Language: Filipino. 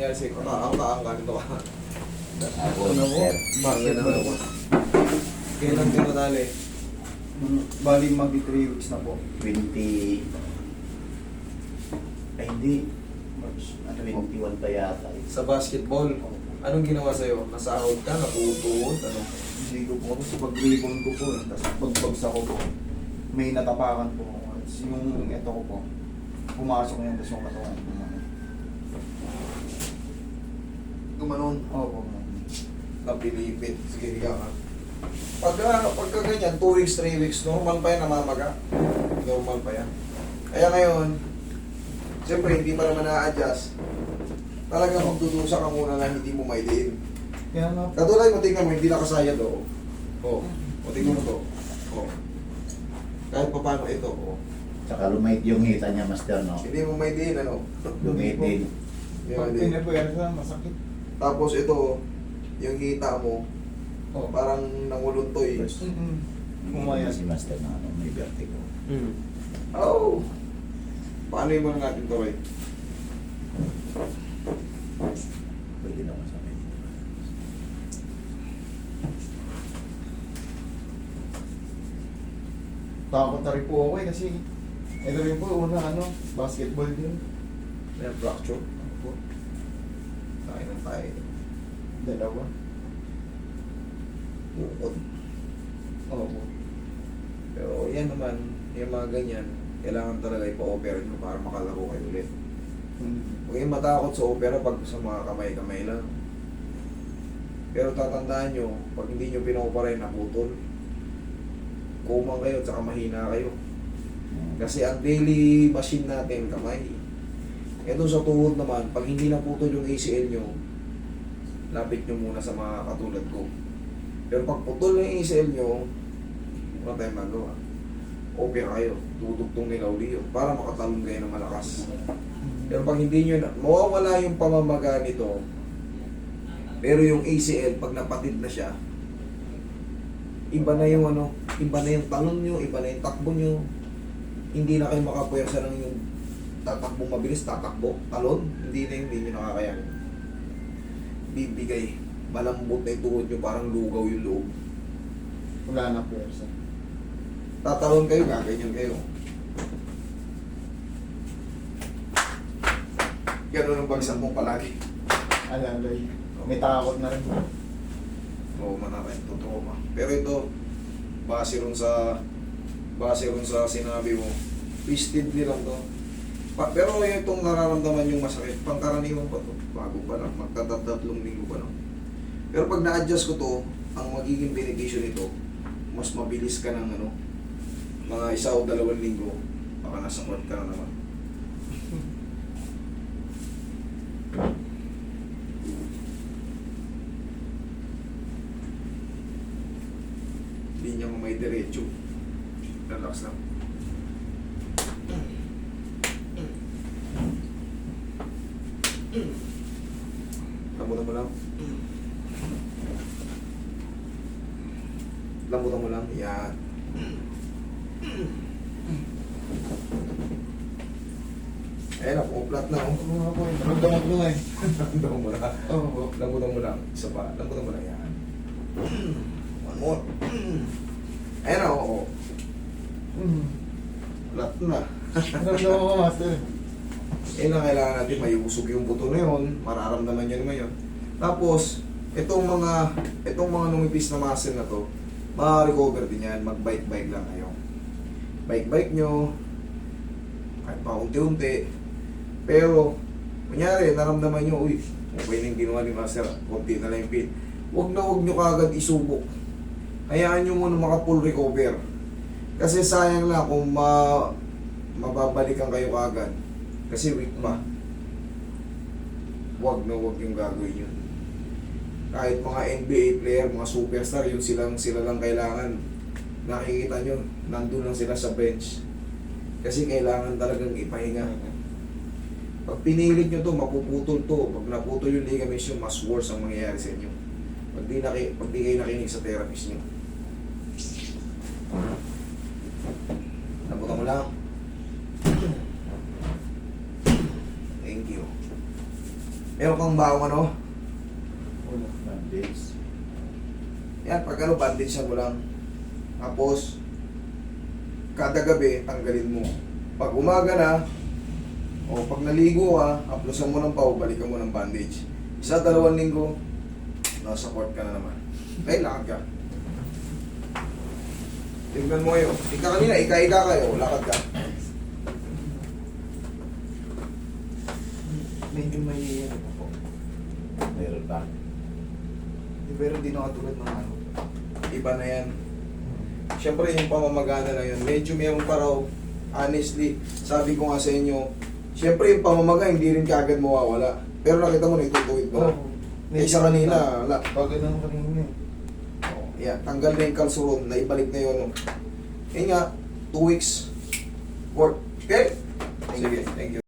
nangyari sa'yo? Ang ganito ka. Ako, Ano mo? sir. Bakit na ako? Kailan ka nadali? Bali, mag 3 weeks na po. 20... Ay, hindi. March, 21 pa yata. Sa basketball, anong ginawa sa'yo? Nasahod ka? Naputuod? Ano? Hindi ko po. Tapos pag-ribbon ko po. Tapos pagbagsak ko po. May natapakan po. Tapos yung ito ko po. Pumasok niya. Tapos yung katawan ko. Gumanon. Opo. Napilipit. Sige, higa ka. Pagka ganyan, 2 weeks, 3 weeks, normal pa yan, namamaga. Normal pa yan. Kaya ngayon, siyempre hindi pa naman na-adjust. Talagang magdudusa ka muna na hindi mo maidiin. Kaya nga po. Katulad mo, tingnan mo, hindi nakasayad o. O, tingnan mo to. O. Kahit pa paano ito, o. Tsaka lumait yung hita niya, master, no? Hindi mo maidiin, ano? Lumait din. Hindi mo Pag maidiin. pinapuyan sa masakit. Tapos ito, yung hita mo, Oh. parang nanguluntoy. Umaya. Si master na ano, may vertigo. Oh! Paano yung mga natin to, Roy? Pwede naman sa akin. Takot na rin po ako kasi ito rin po, una basketball din. May fracture. Kain ng tayo. Dalawa. Bukod. Opo. Pero yan naman, yung mga ganyan, kailangan talaga ipa-opera nyo para makalaro kayo ulit. Huwag kayong matakot sa opera pag sa mga kamay-kamay lang. Pero tatandaan nyo, pag hindi nyo pina-opera yung naputol, kumang kayo at saka mahina kayo. Kasi ang daily machine natin, kamay. Ito sa tuhod naman, pag hindi naputol yung ACL nyo, lapit nyo muna sa mga katulad ko. Pero pag putol na yung ACL nyo, wala tayong magawa. Opera kayo, dudugtong nila uli yun para makatalong kayo ng malakas. Pero pag hindi nyo na, mawawala yung pamamaga nito, pero yung ACL, pag napatid na siya, iba na yung iba na yung talon nyo, iba na yung takbo nyo. Hindi na kayo makapuwersa ng yung tatakbo mabilis, tatakbo, talon, hindi nyo nakakayanin. Bibigay, malambot na yung tuhod nyo, parang lugaw yung loob. Wala na pwersa. Tatalon kayo, gaganyan kayo. Ganun ang bagsak mo palagi. Alalay. May takot na rin. Oo, manakay, totoo ma. Pero ito, base ron sa sinabi mo, twisted lang to. Pero itong nararamdaman yung masakit, pangkaraniwan pa to, bago pa lang, magtatatlong linggo pa lang. Pero pag na-adjust ko to, ang magiging benepisyo nito, mas mabilis ka ng mga 1 o 2 linggo, baka nasa court ka na naman. Hindi niya mo may diretso. Relax lang. Lambutan mo lang. Lambutan mo lang. Yan. Ayan na, pumuplat na. Magdamag mo eh. Lambutan mo lang. Oo. Lambutan mo lang. Isa pa. Lambutan mo lang. Yan. One more. Ayan na, oo. Flat na. Nagdamag ko, master. Eh na kailangan natin maiusog yung buto na yun, mararamdaman nyo naman yun. Tapos, itong mga numipis na muscle na to, ma-recover din yan, mag-bike-bike lang kayo. Bike-bike nyo, kahit pa unti-unti. Pero, kunyari, naramdaman nyo, uy, okay na yung ginawa ni Master, konti na lang yung pain. Huwag nyo kagad isubok. Hayaan nyo muna maka-full recover. Kasi sayang lang kung mababalikan kayo kagad. Kasi weak pa. Huwag yung gagawin yun. Kahit mga NBA player, mga superstar, yun sila lang kailangan. Nakikita nyo, nandun lang sila sa bench. Kasi kailangan talagang ipahinga. Pag pinilit nyo to, mapuputol to. Pag naputol yung ligaments nyo, mas worse ang mangyayari sa inyo. Pag di kayo nakinig sa therapist nyo. Nabutan mo lang. Thank you. Meron kang bawang ano? Wala. Bandage. Yan, pag ano, bandage mo lang. Tapos, kada gabi, tanggalin mo. Pag umaga na, o pag naligo ka, haplusan mo ng pau, balikan mo ng bandage. 1-2 linggo, nasa court ka na naman. Ay, lakad ka. Tingnan mo yun. Ika kanina, ika-ika kayo, lakad ka. Medyo may ano po. Meron ba? Pero hindi na katulad ng ano. Iba na yan. Siyempre yung pamamagana na yun, medyo meron pa raw, honestly, sabi ko nga sa inyo, siyempre yung pamamaga hindi rin kaagad mawawala. Pero nakita mo na itutuwid mo na. Eh, isa kanina, wala. Bagay na kanina eh. Yan, tanggal na yung kalsuron, naibalik na yun. Eh nga, 2 weeks. Work. Okay? Sige, thank you.